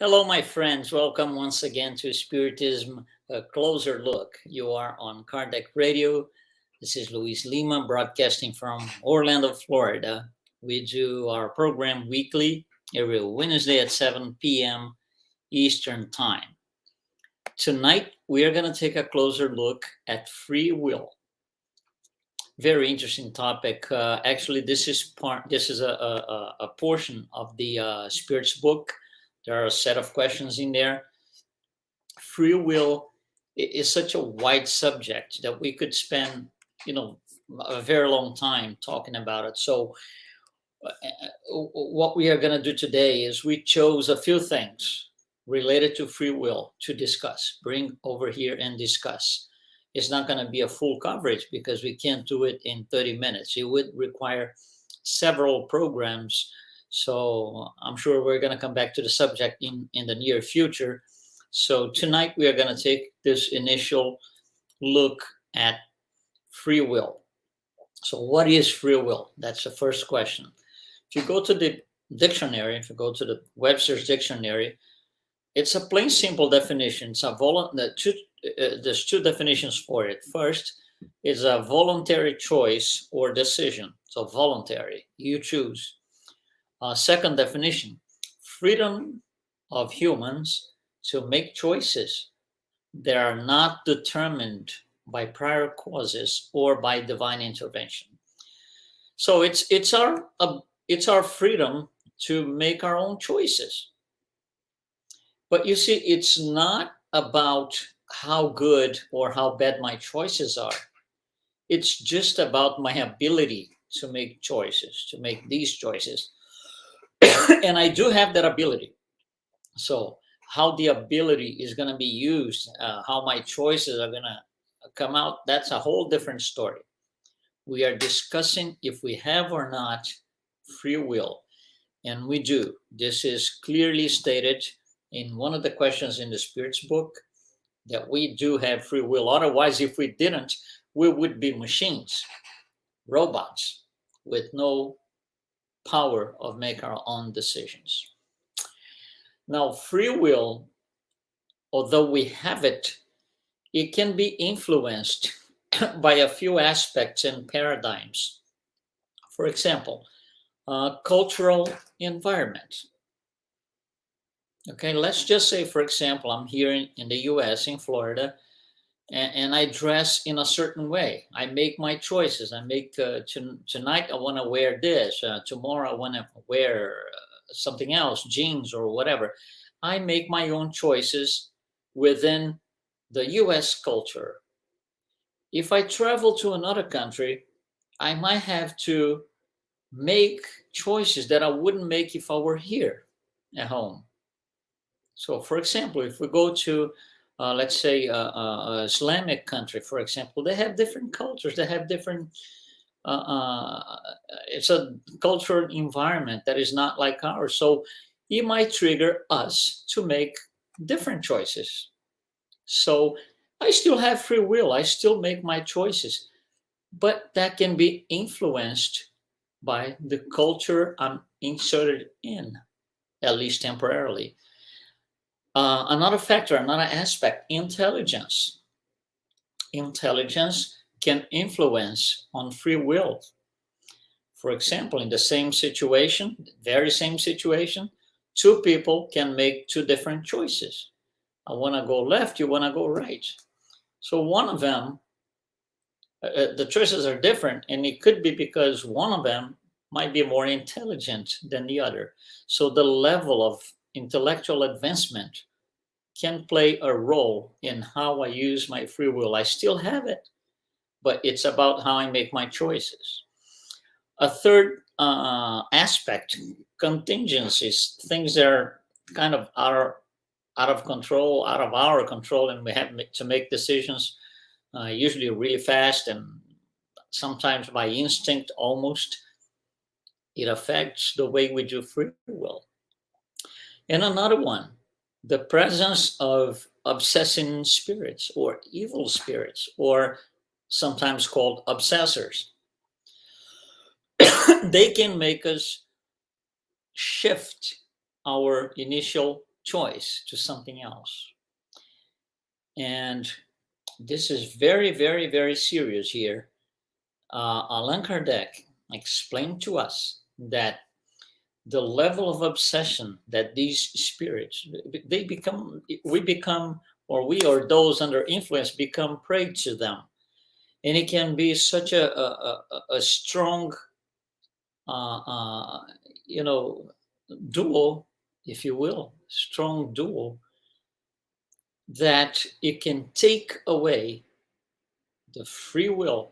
Hello, my friends. Welcome once again to Spiritism, a closer look. You are on Kardec Radio. This is Luiz Lima broadcasting from Orlando, Florida. We do our program weekly, every Wednesday at 7 p.m. Eastern Time. Tonight, we are going to take a closer look at free will. Very interesting topic. Actually, this is a portion of the Spirits book. There are a set of questions in there. Free will is such a wide subject that we could spend, you know, a very long time talking about it. So, what we are going to do today is we chose a few things related to free will to discuss, bring over here and discuss. It's not going to be a full coverage because we can't do it in 30 minutes. It would require several programs. So I'm sure we're going to come back to the subject in the near future. So tonight we are going to take this initial look at free will. So what is free will? That's the first question. If you go to the dictionary, if you go to the Webster's dictionary, it's a plain simple definition. There's two definitions for it. First is a voluntary choice or decision. So voluntary, you choose. Second definition, freedom of humans to make choices that are not determined by prior causes or by divine intervention. So it's our freedom to make our own choices. But you see, it's not about how good or how bad my choices are. It's just about my ability to make choices, to make these choices. And I do have that ability. So, how the ability is going to be used, how my choices are going to come out, that's a whole different story. We are discussing if we have or not free will. And we do. This is clearly stated in one of the questions in the Spirits book that we do have free will. Otherwise, if we didn't, we would be machines, robots with no power of make our own decisions. Now, free will, although we have it, it can be influenced by a few aspects and paradigms. For example, cultural environment. Okay, let's just say, for example, I'm here in the US, in Florida, and I dress in a certain way. I make my choices. I make tonight I want to wear this. Tomorrow I want to wear something else, jeans or whatever. I make my own choices within the US culture. If I travel to another country, I might have to make choices that I wouldn't make if I were here at home. So, for example, if we go to, let's say, Islamic country, for example, they have different cultures. They have different. It's a cultural environment that is not like ours. So, it might trigger us to make different choices. So, I still have free will. I still make my choices, but that can be influenced by the culture I'm inserted in, at least temporarily. Another factor, another aspect, intelligence. Intelligence can influence on free will. For example, in the same situation, very same situation, two people can make two different choices. I want to go left, you want to go right. So one of them, the choices are different, and it could be because one of them might be more intelligent than the other. So the level of intellectual advancement can play a role in how I use my free will. I still have it, but it's about how I make my choices. A third aspect, contingencies, things that are kind of out of control, out of our control, and we have to make decisions usually really fast and sometimes by instinct almost. It affects the way we do free will. And another one, the presence of obsessing spirits or evil spirits, or sometimes called obsessors. They can make us shift our initial choice to something else. And this is very, very, very serious here. Allan Kardec explained to us that the level of obsession that these spirits, they become, we become, or we or those under influence become prey to them. And it can be such a strong, uh, uh, you know, duo, if you will, strong duo, that it can take away the free will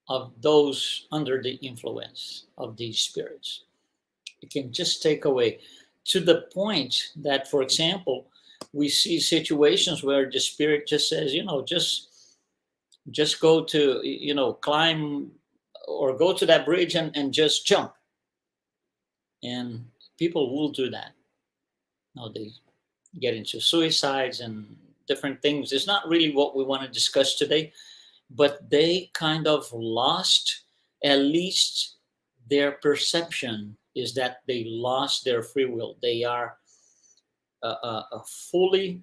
of those under the influence of these spirits. It can just take away, to the point that, for example, we see situations where the spirit just says, just go to, climb or go to that bridge and just jump. And people will do that. Now they get into suicides and different things. It's not really what we want to discuss today, but they kind of lost, at least their perception is that they lost their free will. They are fully,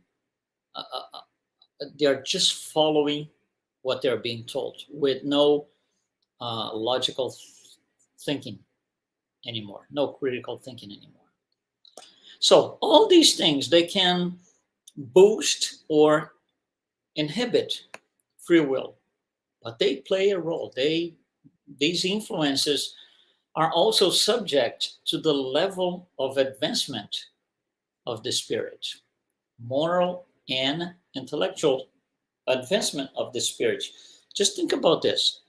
they are just following what they're being told with no logical thinking anymore, no critical thinking anymore. So all these things, they can boost or inhibit free will, but they play a role. These influences are also subject to the level of advancement of the spirit, moral and intellectual advancement of the spirit. Just think about this.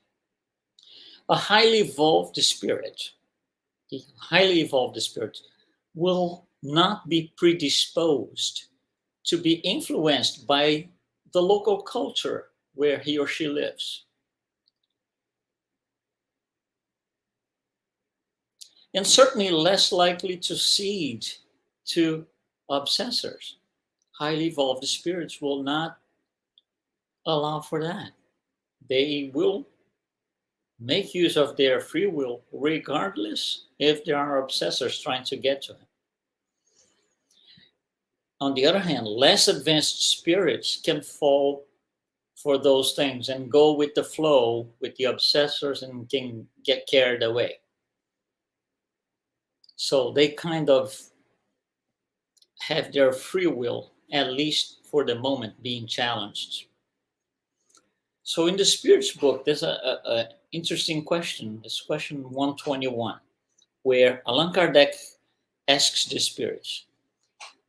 A highly evolved spirit, will not be predisposed to be influenced by the local culture where he or she lives. And certainly less likely to cede to obsessors. Highly evolved spirits will not allow for that. They will make use of their free will regardless if there are obsessors trying to get to him. On the other hand, less advanced spirits can fall for those things and go with the flow with the obsessors and can get carried away. So they kind of have their free will, at least for the moment, being challenged. So in the Spirits book, there's a interesting question. It's question 121, where Allan Kardec asks the spirits,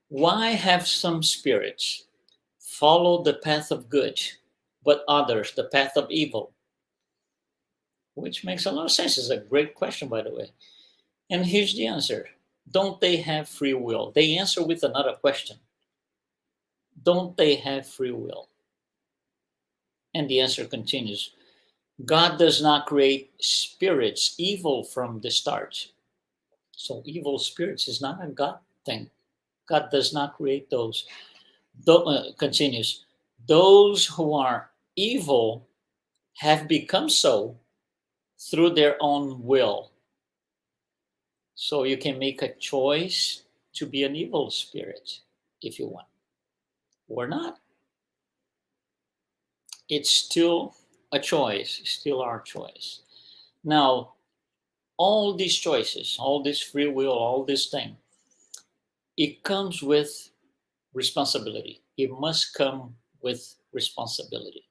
why have some spirits followed the path of good, but others the path of evil? Which makes a lot of sense. It's a great question, by the way. And here's the answer. Don't they have free will? They answer with another question. Don't they have free will? And the answer continues. God does not create spirits evil from the start. So evil spirits is not a God thing. God does not create those. Continues. Those who are evil have become so through their own will. So you can make a choice to be an evil spirit if you want, or not. It's still a choice, still our choice. Now, all these choices, all this free will, all this thing, it comes with responsibility. It must come with responsibility.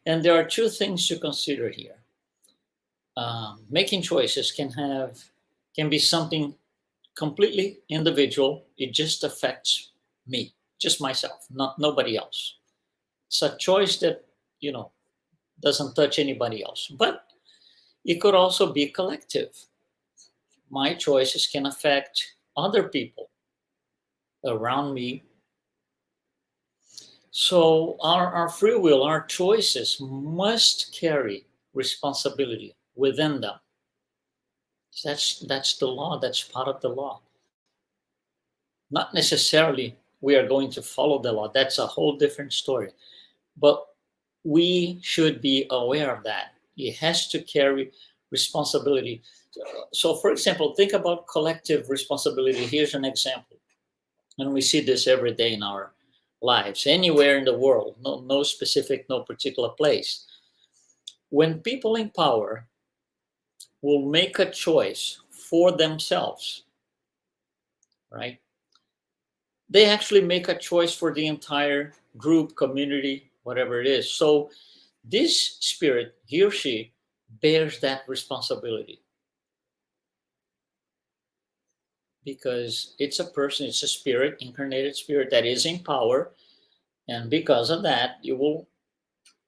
And there are two things to consider here. Making choices can be something completely individual. It just affects me, just myself, not nobody else. It's a choice that doesn't touch anybody else. But it could also be collective. My choices can affect other people around me. So our free will, our choices must carry responsibility within them. That's the law. That's part of the law. Not necessarily we are going to follow the law. That's a whole different story. But we should be aware of that. It has to carry responsibility. So, for example, think about collective responsibility. Here's an example. And we see this every day in our lives, anywhere in the world, no specific, no particular place. When people in power will make a choice for themselves, right? They actually make a choice for the entire group, community, whatever it is. So this spirit, he or she, bears that responsibility because it's a person, it's a spirit, incarnated spirit that is in power. And because of that, it will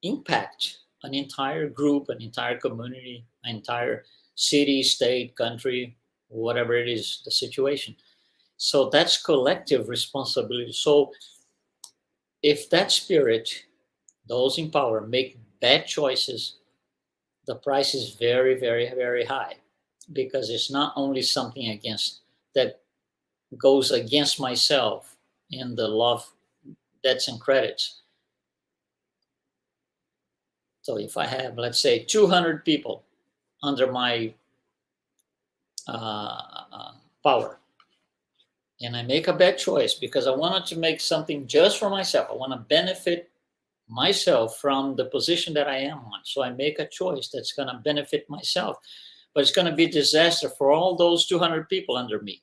impact an entire group, an entire community, an entire city, state, country, whatever it is, the situation. So that's collective responsibility. So if that spirit, those in power, make bad choices, the price is very, very, very high because it's not only something against that goes against myself in the love debts and credits. So if I have, let's say, 200 people under my power, and I make a bad choice because I wanted to make something just for myself, I want to benefit myself from the position that I am on. So I make a choice that's going to benefit myself, but it's going to be a disaster for all those 200 people under me.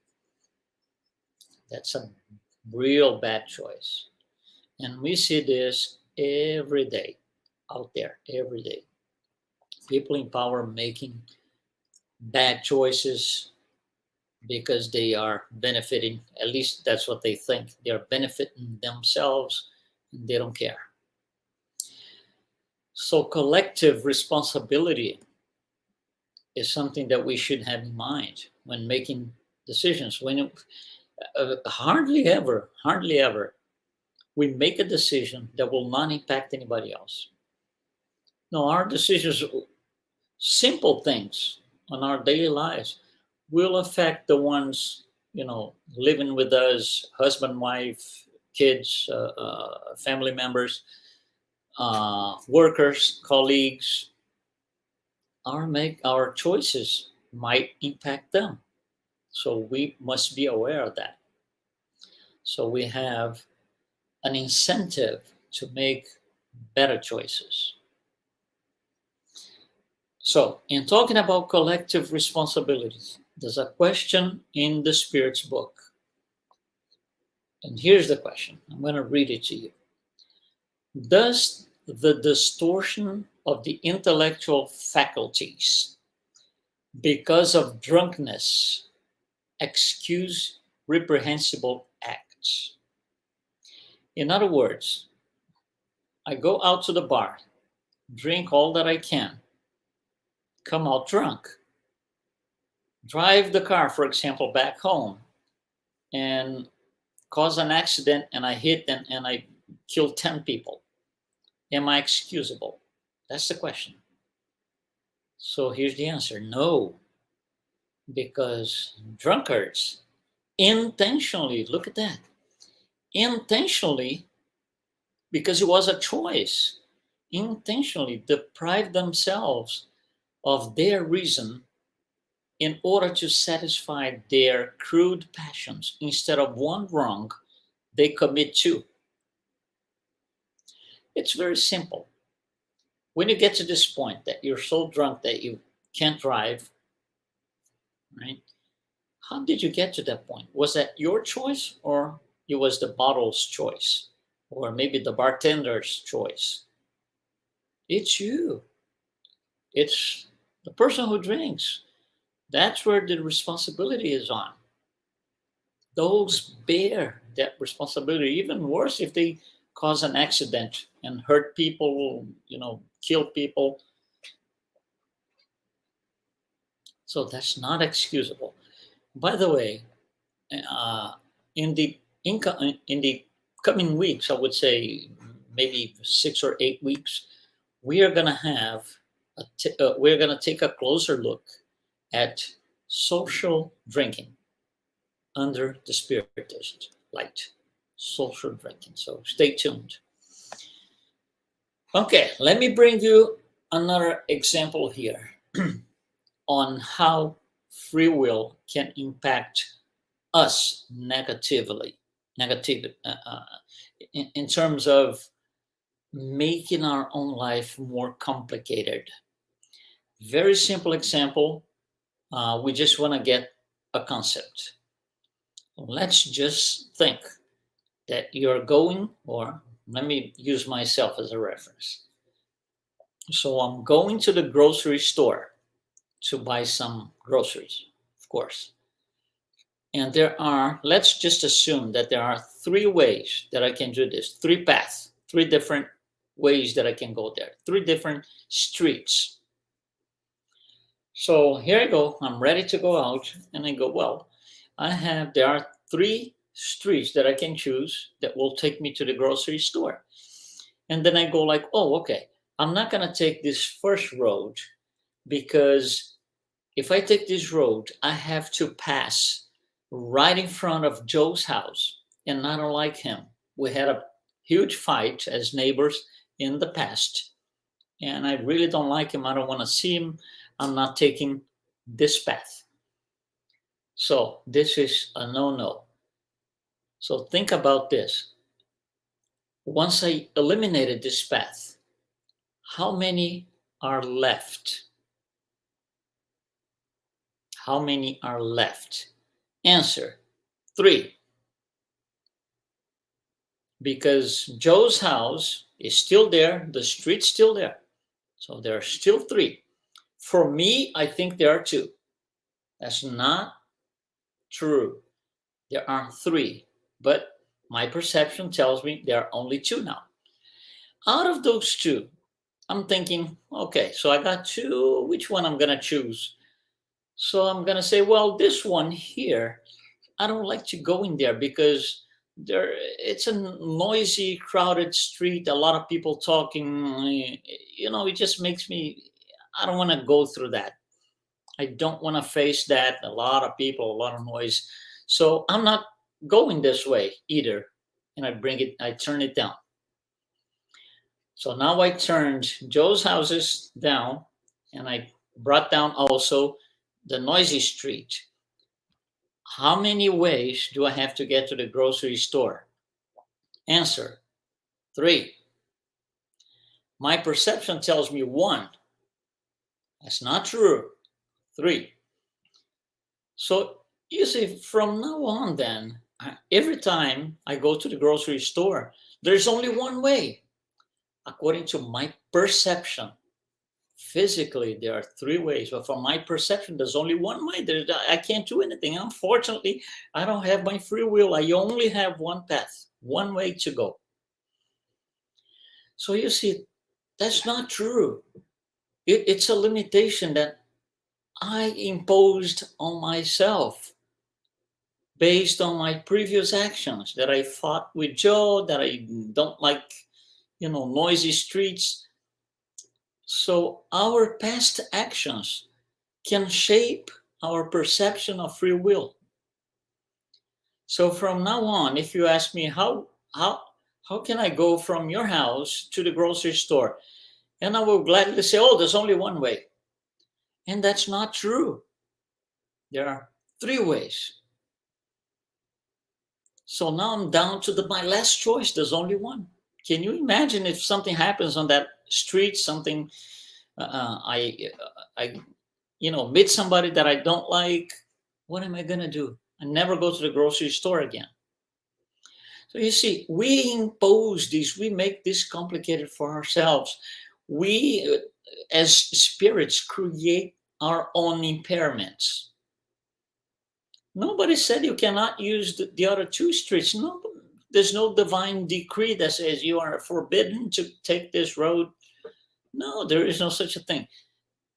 That's a real bad choice. And we see this every day out there, every day. People in power making bad choices because they are benefiting, at least that's what they think. They are benefiting themselves and they don't care. So collective responsibility is something that we should have in mind when making decisions. When hardly ever, we make a decision that will not impact anybody else. No, our decisions, simple things on our daily lives, will affect the ones living with us, husband, wife, kids, family members, workers, colleagues. Our choices might impact them, so we must be aware of that. So we have an incentive to make better choices. So, in talking about collective responsibilities, there's a question in the Spirit's book. And here's the question. I'm going to read it to you. Does the distortion of the intellectual faculties because of drunkenness excuse reprehensible acts? In other words, I go out to the bar, drink all that I can, come out drunk, drive the car, for example, back home, and cause an accident, and I hit and I kill 10 people. Am I excusable? That's the question. So here's the answer: no, because drunkards intentionally, look at that, intentionally, because it was a choice, intentionally deprive themselves of their reason in order to satisfy their crude passions. Instead of one wrong, they commit two. It's very simple. When you get to this point that you're so drunk that you can't drive, right? How did you get to that point? Was that your choice, or it was the bottle's choice, or maybe the bartender's choice? It's you. It's the person who drinks. That's where the responsibility is on. Those bear that responsibility. Even worse if they cause an accident and hurt people, kill people. So that's not excusable. By the way, uh, in the coming weeks, I would say maybe 6 or 8 weeks, we are going to have we're going to take a closer look at social drinking under the Spiritist light. Social drinking. So stay tuned. Okay, let me bring you another example here on how free will can impact us negatively. negative in terms of making our own life more complicated. Very simple example. We just want to get a concept. Let's just think that you're going, or let me use myself as a reference. So I'm going to the grocery store to buy some groceries, of course. And there are, let's just assume that there are three ways that I can do this, three paths, three different ways that I can go there, three different streets. So here I go, I'm ready to go out, and I go, well, there are three streets that I can choose that will take me to the grocery store. And then I go like, oh, okay, I'm not gonna take this first road because if I take this road, I have to pass right in front of Joe's house, and I don't like him. We had a huge fight as neighbors in the past, and I really don't like him. I don't want to see him. I'm not taking this path. So this is a no-no. So think about this. Once I eliminated this path, how many are left? How many are left? Answer, 3. Because Joe's house is still there, the street's still there. So there are still 3. For me, I think there are 2. That's not true. There are 3, but my perception tells me there are only 2 now. Out of those 2, I'm thinking, okay, so I got 2, which one I'm gonna choose? So I'm gonna say, well, this one here, I don't like to go in there because it's a noisy, crowded street, a lot of people talking, it just makes me, I don't want to go through that. I don't want to face that, a lot of people, a lot of noise. So I'm not going this way either. And I turn it down. So now I turned Joe's houses down, and I brought down also the noisy street. How many ways do I have to get to the grocery store? Answer, 3. My perception tells me 1. That's not true. 3. So you see, from now on then, every time I go to the grocery store, there's only one way. According to my perception, physically there are 3 ways, but from my perception there's only one way. I can't do anything. Unfortunately, I don't have my free will. I only have one path, one way to go. So you see, that's not true. It's a limitation that I imposed on myself based on my previous actions, that I fought with Joe, that I don't like, noisy streets. So our past actions can shape our perception of free will. So from now on, if you ask me how can I go from your house to the grocery store, and I will gladly say, oh, there's only one way. And that's not true. There are 3 ways. So now I'm down to my last choice. There's only one. Can you imagine if something happens on that street, something I meet somebody that I don't like? What am I going to do? I never go to the grocery store again. So you see, we impose this, we make this complicated for ourselves. We, as spirits, create our own impairments. Nobody said you cannot use the other 2 streets. No, there's no divine decree that says you are forbidden to take this road. No, there is no such a thing.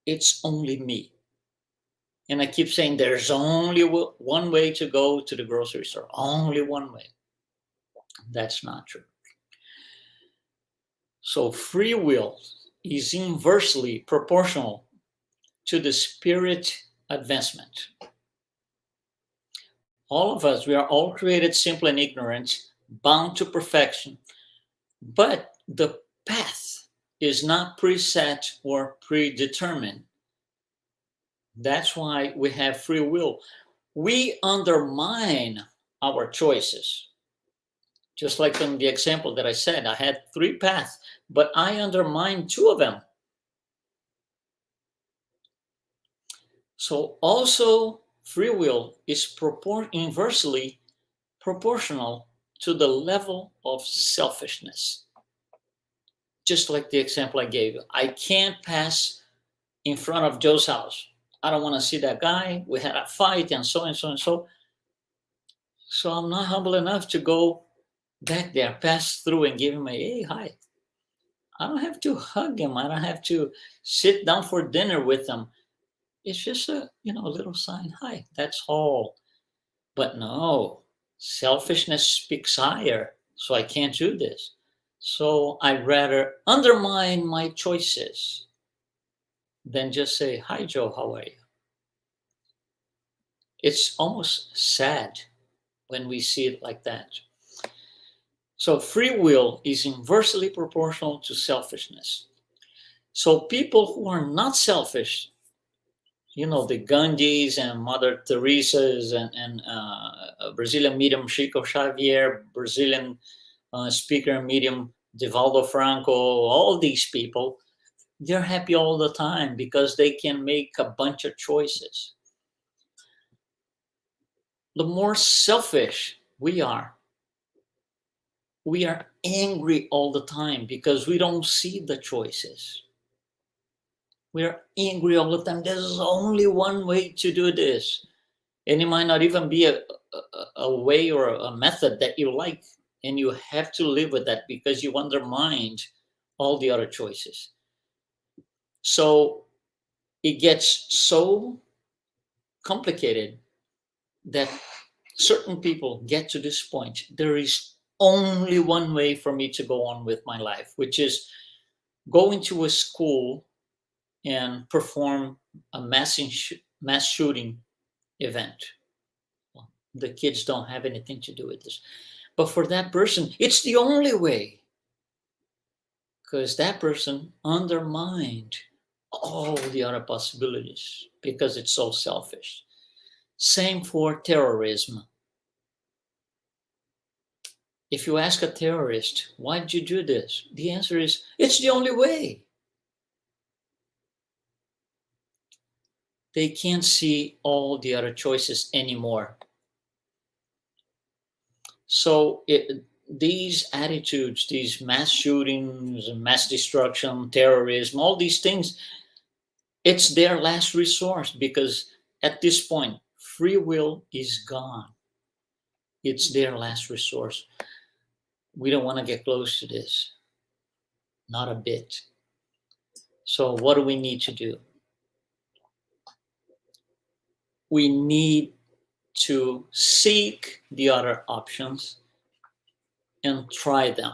It's only me. And I keep saying there's only one way to go to the grocery store. Only one way. That's not true. So free will is inversely proportional to the spirit advancement. All of us, we are all created simple and ignorant, bound to perfection. But the path is not preset or predetermined. That's why we have free will. We undermine our choices. Just like in the example that I said, I had 3 paths, but I undermined 2 of them. So also free will is inversely proportional to the level of selfishness. Just like the example I gave you. I can't pass in front of Joe's house. I don't want to see that guy. We had a fight and so and so and so. So I'm not humble enough to go back there, pass through and give him a hey, hi. I don't have to hug him. I don't have to sit down for dinner with him. It's just a little sign, hi, that's all. But no, selfishness speaks higher, so I can't do this. So I'd rather undermine my choices than just say, hi, Joe, how are you? It's almost sad when we see it like that. So free will is inversely proportional to selfishness. So people who are not selfish, the Gandhis and Mother Teresa's and Brazilian medium Chico Xavier, Brazilian speaker and medium Divaldo Franco, all these people, they're happy all the time because they can make a bunch of choices. The more selfish we are angry all the time because we don't see the choices. We are angry all the time. There's only one way to do this. And it might not even be a way or a method that you like. And you have to live with that because you undermined all the other choices. So it gets so complicated that certain people get to this point. There is only one way for me to go on with my life, which is go into a school and perform a mass shooting event. Well, the kids don't have anything to do with this. But for that person, it's the only way. Because that person undermined all the other possibilities because it's so selfish. Same for terrorism. If you ask a terrorist, why did you do this? The answer is, it's the only way. They can't see all the other choices anymore. So these attitudes, these mass shootings, mass destruction, terrorism, all these things, it's their last resource because at this point, free will is gone. It's their last resource. We don't want to get close to this. Not a bit. So what do we need to do? We need to seek the other options and try them.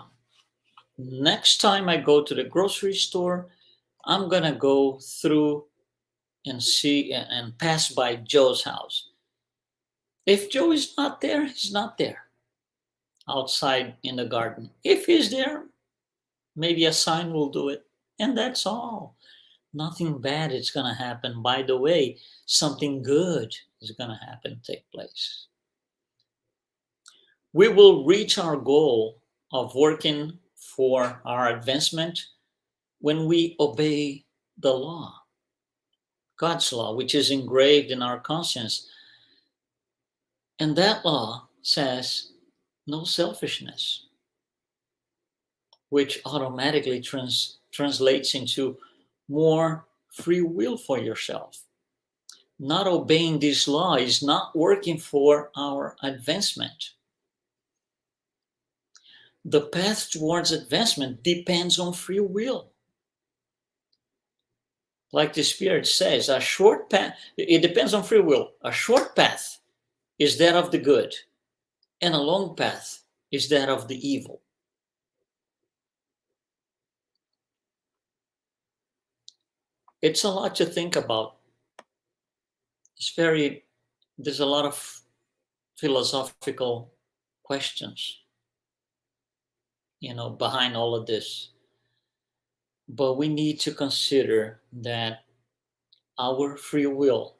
Next time I go to the grocery store, I'm going to go through and see and pass by Joe's house. If Joe is not there, he's not there outside in the garden. If he's there, maybe a sign will do it. And that's all. Nothing bad is going to happen. By the way, something good is going to happen, take place. We will reach our goal of working for our advancement when we obey the law, God's law, which is engraved in our conscience. And that law says no selfishness, which automatically translates into more free will for yourself. Not obeying this law is not working for our advancement. The path towards advancement depends on free will. Like the Spirit says, a short path, it depends on free will. A short path is that of the good, and a long path is that of the evil. It's a lot to think about. There's a lot of philosophical questions, behind all of this. But we need to consider that our free will,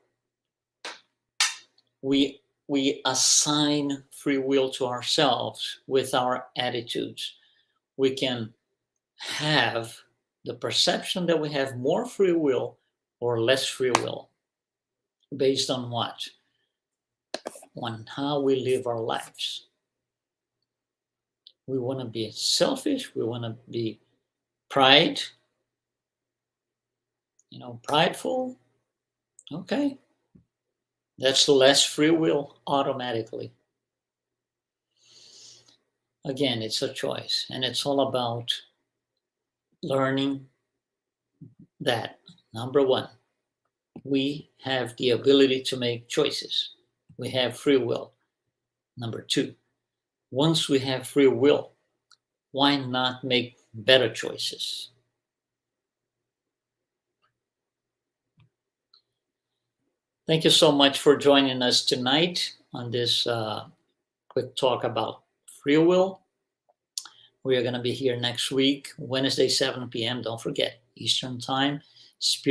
we we assign free will to ourselves with our attitudes, we can have the perception that we have more free will or less free will. Based on what? On how we live our lives. We want to be selfish, we want to be prideful. Okay, that's less free will automatically. Again, it's a choice, and it's all about learning that, number one, we have the ability to make choices. We have free will. Number two, once we have free will, why not make better choices? Thank you so much for joining us tonight on this quick talk about free will. We are going to be here next week, Wednesday, 7 p.m. Don't forget, Eastern Time.